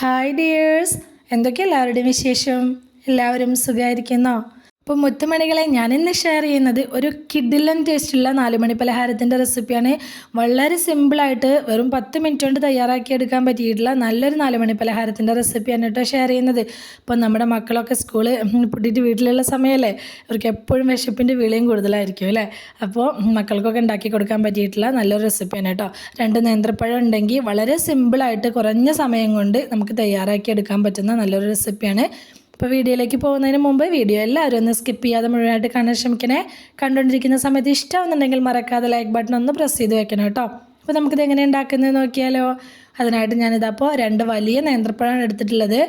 Hi dears, എന്തൊക്കെ എല്ലാവരുടെയും വിശേഷം? എല്ലാവരും സുഖമായിരിക്കുന്നോ? അപ്പോൾ മുത്തുമണികളെ, ഞാനിന്ന് ഷെയർ ചെയ്യുന്നത് ഒരു കിഡിലൻ ടേസ്റ്റുള്ള 4 മണി പലഹാരത്തിൻ്റെ റെസിപ്പിയാണ്. വളരെ സിമ്പിളായിട്ട് വെറും 10 മിനിറ്റ് കൊണ്ട് തയ്യാറാക്കിയെടുക്കാൻ പറ്റിയിട്ടുള്ള നല്ലൊരു 4 മണി പലഹാരത്തിൻ്റെ റെസിപ്പിയാണ് കേട്ടോ ഷെയർ ചെയ്യുന്നത്. ഇപ്പോൾ നമ്മുടെ മക്കളൊക്കെ സ്കൂള് പൊട്ടിയിട്ട് വീട്ടിലുള്ള സമയമല്ലേ, അവർക്ക് എപ്പോഴും വിശപ്പിൻ്റെ വിളയും കൂടുതലായിരിക്കും അല്ലേ. അപ്പോൾ മക്കൾക്കൊക്കെ ഉണ്ടാക്കി കൊടുക്കാൻ പറ്റിയിട്ടുള്ള നല്ലൊരു റെസിപ്പിയാണ് കേട്ടോ. 2 നേന്ത്രപ്പഴം ഉണ്ടെങ്കിൽ വളരെ സിമ്പിളായിട്ട് കുറഞ്ഞ സമയം കൊണ്ട് നമുക്ക് തയ്യാറാക്കിയെടുക്കാൻ പറ്റുന്ന നല്ലൊരു റെസിപ്പിയാണ്. അപ്പോൾ വീഡിയോയിലേക്ക് പോകുന്നതിന് മുമ്പ് വീഡിയോ എല്ലാവരും ഒന്ന് സ്കിപ്പ് ചെയ്യാതെ മുഴുവനായിട്ട് കാണാൻ ശ്രമിക്കണേ. കണ്ടുകൊണ്ടിരിക്കുന്ന സമയത്ത് ഇഷ്ടമാണെന്നുണ്ടെങ്കിൽ മറക്കാതെ ലൈക്ക് ബട്ടൺ ഒന്ന് പ്രസ് ചെയ്ത് വെക്കണം കേട്ടോ. അപ്പോൾ നമുക്കിത് എങ്ങനെ ഉണ്ടാക്കുന്നത് നോക്കിയാലോ. അതിനായിട്ട് ഞാനിതപ്പോൾ 2 വലിയ നേന്ത്രപ്പഴമാണ് എടുത്തിട്ടുള്ളത്.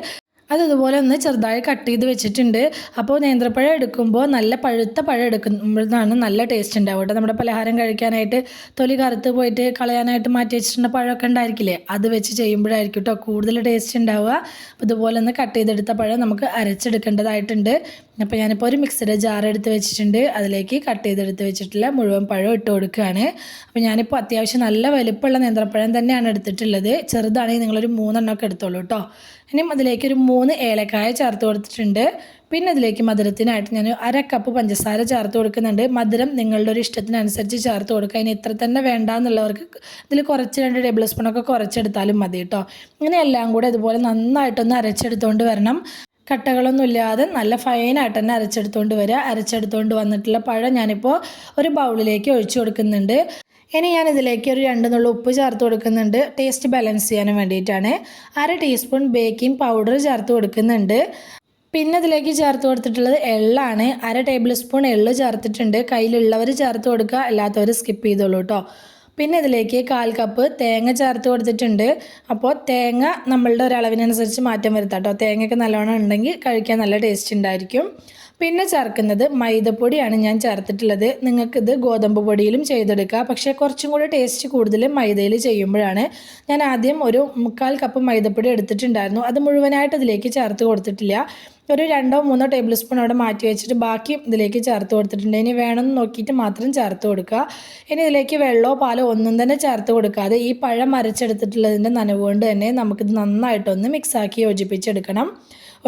അതുപോലെ ഒന്ന് ചെറുതായി കട്ട് ചെയ്ത് വെച്ചിട്ടുണ്ട്. അപ്പോൾ നേന്ത്രപ്പഴം എടുക്കുമ്പോൾ നല്ല പഴുത്ത പഴം എടുക്കുമ്പോഴാണ് നല്ല ടേസ്റ്റ് ഉണ്ടാവുക കേട്ടോ. നമ്മുടെ പലഹാരം കഴിക്കാനായിട്ട് തൊലി കറുത്ത് പോയിട്ട് കളയാനായിട്ട് മാറ്റി വെച്ചിട്ടുള്ള പഴമൊക്കെ ഉണ്ടായിരിക്കില്ലേ, അത് വെച്ച് ചെയ്യുമ്പോഴായിരിക്കും കേട്ടോ കൂടുതൽ ടേസ്റ്റ് ഉണ്ടാവുക. അപ്പോൾ ഇതുപോലെ ഒന്ന് കട്ട് ചെയ്തെടുത്ത പഴം നമുക്ക് അരച്ചെടുക്കേണ്ടതായിട്ടുണ്ട്. അപ്പോൾ ഞാനിപ്പോൾ ഒരു മിക്സിയുടെ ജാർ എടുത്ത് വെച്ചിട്ടുണ്ട്. അതിലേക്ക് കട്ട് ചെയ്തെടുത്ത് വെച്ചിട്ടുള്ള മുഴുവൻ പഴം ഇട്ട് കൊടുക്കുകയാണ്. അപ്പോൾ ഞാനിപ്പോൾ അത്യാവശ്യം നല്ല വലിപ്പമുള്ള നേന്ത്രപ്പഴം തന്നെയാണ് എടുത്തിട്ടുള്ളത്. ചെറുതാണെങ്കിൽ നിങ്ങളൊരു 3 എണ്ണമൊക്കെ എടുത്തോളൂ കേട്ടോ. ഇനിയും അതിലേക്ക് ഒരു 3 ഏലക്കായ ചേർത്ത് കൊടുത്തിട്ടുണ്ട്. പിന്നെ അതിലേക്ക് മധുരത്തിനായിട്ട് ഞാൻ 1/2 കപ്പ് പഞ്ചസാര ചേർത്ത് കൊടുക്കുന്നുണ്ട്. മധുരം നിങ്ങളുടെ ഒരു ഇഷ്ടത്തിനനുസരിച്ച് ചേർത്ത് കൊടുക്കുക. അതിന് ഇത്ര തന്നെ വേണ്ട എന്നുള്ളവർക്ക് ഇതിൽ കുറച്ച് 2 ടേബിൾ സ്പൂണൊക്കെ കുറച്ചെടുത്താലും മതി കേട്ടോ. ഇങ്ങനെ എല്ലാം കൂടെ ഇതുപോലെ നന്നായിട്ടൊന്ന് അരച്ചെടുത്തുകൊണ്ട് വരണം. കട്ടകളൊന്നും ഇല്ലാതെ നല്ല ഫൈനായിട്ട് തന്നെ അരച്ചെടുത്തുകൊണ്ട് വരിക. അരച്ചെടുത്തുകൊണ്ട് വന്നിട്ടുള്ള പഴം ഞാനിപ്പോൾ ഒരു ബൗളിലേക്ക് ഒഴിച്ചു കൊടുക്കുന്നുണ്ട്. ഇനി ഞാനിതിലേക്ക് ഒരു 2 നുള്ളി ഉപ്പ് ചേർത്ത് കൊടുക്കുന്നുണ്ട്. ടേസ്റ്റ് ബാലൻസ് ചെയ്യാനും വേണ്ടിയിട്ടാണ്. 1/2 ടീസ്പൂൺ ബേക്കിംഗ് പൗഡർ ചേർത്ത് കൊടുക്കുന്നുണ്ട്. പിന്നെ ഇതിലേക്ക് ചേർത്ത് കൊടുത്തിട്ടുള്ളത് എള്ളാണ്. 1/2 ടേബിൾ സ്പൂൺ എള്ള് ചേർത്തിട്ടുണ്ട്. കയ്യിലുള്ളവർ ചേർത്ത് കൊടുക്കുക, അല്ലാത്തവർ സ്കിപ്പ് ചെയ്തോളൂ കേട്ടോ. പിന്നെ ഇതിലേക്ക് 1/4 കപ്പ് തേങ്ങ ചേർത്ത് കൊടുത്തിട്ടുണ്ട്. അപ്പോൾ തേങ്ങ നമ്മളുടെ ഒരളവിനനുസരിച്ച് മാറ്റം വരുത്താം കേട്ടോ. തേങ്ങയൊക്കെ നല്ലോണം ഉണ്ടെങ്കിൽ കഴിക്കാൻ നല്ല ടേസ്റ്റ് ഉണ്ടായിരിക്കും. പിന്നെ ചേർക്കുന്നത് മൈദപ്പൊടിയാണ് ഞാൻ ചേർത്തിട്ടുള്ളത്. നിങ്ങൾക്കിത് ഗോതമ്പ് പൊടിയിലും ചെയ്തെടുക്കുക, പക്ഷേ കുറച്ചും കൂടി ടേസ്റ്റ് കൂടുതൽ മൈദയിൽ ചെയ്യുമ്പോഴാണ്. ഞാൻ ആദ്യം ഒരു 1/4 കപ്പ് മൈദപ്പൊടി എടുത്തിട്ടുണ്ടായിരുന്നു. അത് മുഴുവനായിട്ട് ഇതിലേക്ക് ചേർത്ത് കൊടുത്തിട്ടില്ല. ഒരു 2-3 ടേബിൾ സ്പൂൺ അവിടെ മാറ്റി വെച്ചിട്ട് ബാക്കി ഇതിലേക്ക് ചേർത്ത് കൊടുത്തിട്ടുണ്ട്. ഇനി വേണമെന്ന് നോക്കിയിട്ട് മാത്രം ചേർത്ത് കൊടുക്കുക. ഇനി ഇതിലേക്ക് വെള്ളമോ പാലോ ഒന്നും തന്നെ ചേർത്ത് കൊടുക്കാതെ ഈ പഴം അരച്ചെടുത്തിട്ടുള്ളതിൻ്റെ നനവ് കൊണ്ട് തന്നെ നമുക്കിത് നന്നായിട്ടൊന്ന് മിക്സാക്കി യോജിപ്പിച്ചെടുക്കണം.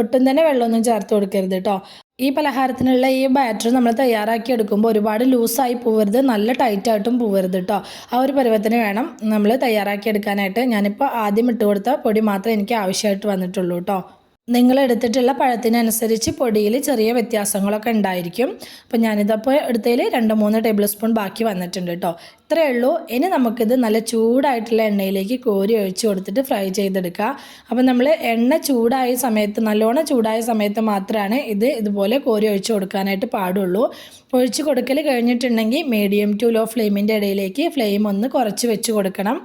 ഒട്ടും തന്നെ വെള്ളമൊന്നും ചേർത്ത് കൊടുക്കരുത് കേട്ടോ. ഈ പലഹാരത്തിനുള്ള ഈ ബാറ്റർ നമ്മൾ തയ്യാറാക്കി എടുക്കുമ്പോൾ ഒരുപാട് ലൂസായി പോവരുത്, നല്ല ടൈറ്റായിട്ടും പോവരുത് കേട്ടോ. ആ ഒരു പരുവത്തിന് വേണം നമ്മൾ തയ്യാറാക്കി എടുക്കാനായിട്ട്. ഞാനിപ്പോൾ ആദ്യം ഇട്ട് കൊടുത്ത പൊടി മാത്രമേ എനിക്ക് ആവശ്യമായിട്ട് വന്നിട്ടുള്ളൂ കേട്ടോ. നിങ്ങൾ എടുത്തിട്ടുള്ള പഴത്തിനനുസരിച്ച് പൊടിയിൽ ചെറിയ വ്യത്യാസങ്ങളൊക്കെ ഉണ്ടായിരിക്കും. അപ്പോൾ ഞാനിതപ്പോൾ എടുത്തതിൽ 2-3 ടേബിൾ സ്പൂൺ ബാക്കി വന്നിട്ടുണ്ട് കേട്ടോ. ഇത്രയേ ഉള്ളൂ. ഇനി നമുക്കിത് നല്ല ചൂടായിട്ടുള്ള എണ്ണയിലേക്ക് കോരി ഒഴിച്ച് കൊടുത്തിട്ട് ഫ്രൈ ചെയ്തെടുക്കുക. അപ്പോൾ നമ്മൾ എണ്ണ ചൂടായ സമയത്ത്, നല്ലോണം ചൂടായ സമയത്ത് മാത്രമാണ് ഇതുപോലെ കോരി ഒഴിച്ച് കൊടുക്കാനായിട്ട് പാടുള്ളൂ. ഒഴിച്ച് കൊടുക്കൽ കഴിഞ്ഞിട്ടുണ്ടെങ്കിൽ മീഡിയം ടു ലോ ഫ്ലെയിമിൻ്റെ ഇടയിലേക്ക് ഫ്ലെയിം ഒന്ന് കുറച്ച് വെച്ച് കൊടുക്കണം.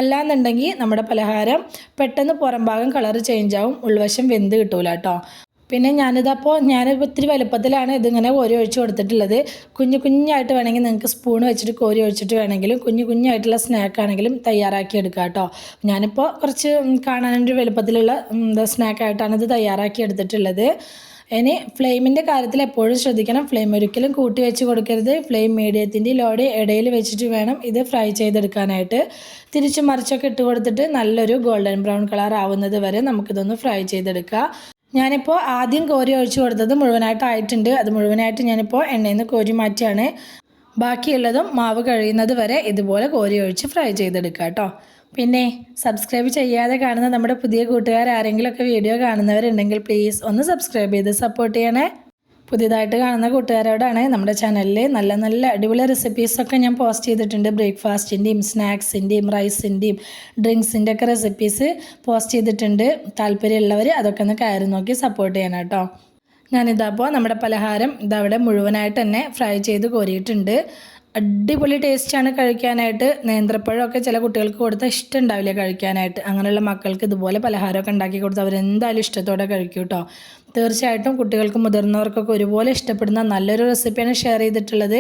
അല്ലാന്നുണ്ടെങ്കിൽ നമ്മുടെ പലഹാരം പെട്ടെന്ന് പുറം ഭാഗം കളർ ചേഞ്ച് ആവും, ഉൾവശം വെന്ത് കിട്ടൂല കേട്ടോ. പിന്നെ ഞാനിപ്പോൾ ഇത്തിരി വലുപ്പത്തിലാണ് ഇതിങ്ങനെ കോരി ഒഴിച്ച് കൊടുത്തിട്ടുള്ളത്. കുഞ്ഞായിട്ട് വേണമെങ്കിൽ നിങ്ങൾക്ക് സ്പൂൺ വെച്ചിട്ട് കോരി ഒഴിച്ചിട്ട് വേണമെങ്കിലും കുഞ്ഞായിട്ടുള്ള സ്നാക്കാണെങ്കിലും തയ്യാറാക്കി എടുക്കുക കേട്ടോ. ഞാനിപ്പോൾ കുറച്ച് കാണാനൊരു വലുപ്പത്തിലുള്ള സ്നാക്കായിട്ടാണ് ഇത് തയ്യാറാക്കി എടുത്തിട്ടുള്ളത്. ഇനി ഫ്ലെയിമിൻ്റെ കാര്യത്തിൽ എപ്പോഴും ശ്രദ്ധിക്കണം. ഫ്ലെയിം ഒരിക്കലും കൂട്ടി വെച്ച് കൊടുക്കരുത്. ഫ്ലെയിം മീഡിയത്തിൻ്റെ ലോഡ് ഇടയിൽ വെച്ചിട്ട് വേണം ഇത് ഫ്രൈ ചെയ്തെടുക്കാനായിട്ട്. തിരിച്ച് മറിച്ചൊക്കെ ഇട്ട് കൊടുത്തിട്ട് നല്ലൊരു ഗോൾഡൻ ബ്രൗൺ കളർ ആവുന്നത് വരെ നമുക്കിതൊന്ന് ഫ്രൈ ചെയ്തെടുക്കുക. ഞാനിപ്പോൾ ആദ്യം കോരി ഒഴിച്ച് കൊടുത്തത് മുഴുവനായിട്ടായിട്ടുണ്ട്. അത് മുഴുവനായിട്ട് ഞാനിപ്പോൾ എണ്ണയിൽ നിന്ന് കോരി മാറ്റിയാണ്. ബാക്കിയുള്ളതും മാവ് കഴിയുന്നത് വരെ ഇതുപോലെ കോരി ഒഴിച്ച് ഫ്രൈ ചെയ്തെടുക്കുക കേട്ടോ. പിന്നെ സബ്സ്ക്രൈബ് ചെയ്യാതെ കാണുന്ന നമ്മുടെ പുതിയ കൂട്ടുകാർ ആരെങ്കിലുമൊക്കെ വീഡിയോ കാണുന്നവരുണ്ടെങ്കിൽ പ്ലീസ് ഒന്ന് സബ്സ്ക്രൈബ് ചെയ്ത് സപ്പോർട്ട് ചെയ്യണേ. പുതിയതായിട്ട് കാണുന്ന കൂട്ടുകാരോടാണ്, നമ്മുടെ ചാനലിൽ നല്ല നല്ല അടിപൊളി റെസിപ്പീസൊക്കെ ഞാൻ പോസ്റ്റ് ചെയ്തിട്ടുണ്ട്. ബ്രേക്ക്ഫാസ്റ്റിൻ്റെയും സ്നാക്സിൻ്റെയും റൈസിൻ്റെയും ഡ്രിങ്ക്സിൻ്റെ ഒക്കെ റെസിപ്പീസ് പോസ്റ്റ് ചെയ്തിട്ടുണ്ട്. താല്പര്യമുള്ളവർ അതൊക്കെ ഒന്ന് കയറി നോക്കി സപ്പോർട്ട് ചെയ്യണം കേട്ടോ. ഞാനിതപ്പോൾ നമ്മുടെ പലഹാരം ഇതവിടെ മുഴുവനായിട്ട് തന്നെ ഫ്രൈ ചെയ്ത് കോരിയിട്ടുണ്ട്. അടിപൊളി ടേസ്റ്റാണ് കഴിക്കാനായിട്ട്. നേന്ത്രപ്പഴമൊക്കെ ചില കുട്ടികൾക്ക് കൊടുത്താൽ ഇഷ്ടം ഉണ്ടാവില്ല കഴിക്കാനായിട്ട്. അങ്ങനെയുള്ള മക്കൾക്ക് ഇതുപോലെ പലഹാരമൊക്കെ ഉണ്ടാക്കി കൊടുത്താൽ അവരെന്തായാലും ഇഷ്ടത്തോടെ കഴിക്കും കേട്ടോ. തീർച്ചയായിട്ടും കുട്ടികൾക്കും മുതിർന്നവർക്കൊക്കെ ഒരുപോലെ ഇഷ്ടപ്പെടുന്ന നല്ലൊരു റെസിപ്പിയാണ് ഷെയർ ചെയ്തിട്ടുള്ളത്.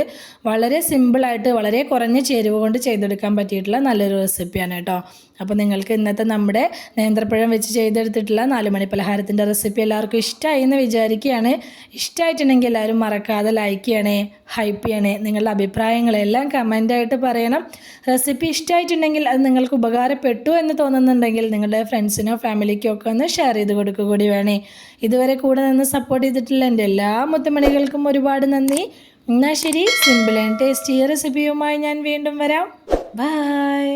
വളരെ സിമ്പിളായിട്ട് വളരെ കുറഞ്ഞ ചേരുവ കൊണ്ട് ചെയ്തെടുക്കാൻ പറ്റിയിട്ടുള്ള നല്ലൊരു റെസിപ്പിയാണ് കേട്ടോ. അപ്പോൾ നിങ്ങൾക്ക് ഇന്നത്തെ നമ്മുടെ നേന്ത്രപ്പഴം വെച്ച് ചെയ്തെടുത്തിട്ടുള്ള 4 മണി പലഹാരത്തിൻ്റെ റെസിപ്പി എല്ലാവർക്കും ഇഷ്ടമായി എന്ന് വിചാരിക്കുകയാണ്. ഇഷ്ടമായിട്ടുണ്ടെങ്കിൽ എല്ലാവരും മറക്കാതെ ലൈക്ക് ചെയ്യണേ, ഹൈപ്പ് ചെയ്യണേ, നിങ്ങളുടെ അഭിപ്രായങ്ങളെല്ലാം കമൻ്റായിട്ട് പറയണം. റെസിപ്പി ഇഷ്ടമായിട്ടുണ്ടെങ്കിൽ അത് നിങ്ങൾക്ക് ഉപകാരപ്പെട്ടു എന്ന് തോന്നുന്നുണ്ടെങ്കിൽ നിങ്ങളുടെ ഫ്രണ്ട്സിനോ ഫാമിലിക്കോ ഒക്കെ ഒന്ന് ഷെയർ ചെയ്ത് കൊടുക്കുക കൂടി വേണേ. ഇതുവരെ കൂടെ നിന്ന് സപ്പോർട്ട് ചെയ്തിട്ടുള്ള എൻ്റെ എല്ലാ മുത്തുമണികൾക്കും ഒരുപാട് നന്ദി. എന്നാൽ ശരി, സിമ്പിൾ ആൻഡ് ടേസ്റ്റി റെസിപ്പിയുമായി ഞാൻ വീണ്ടും വരാം. ബൈ.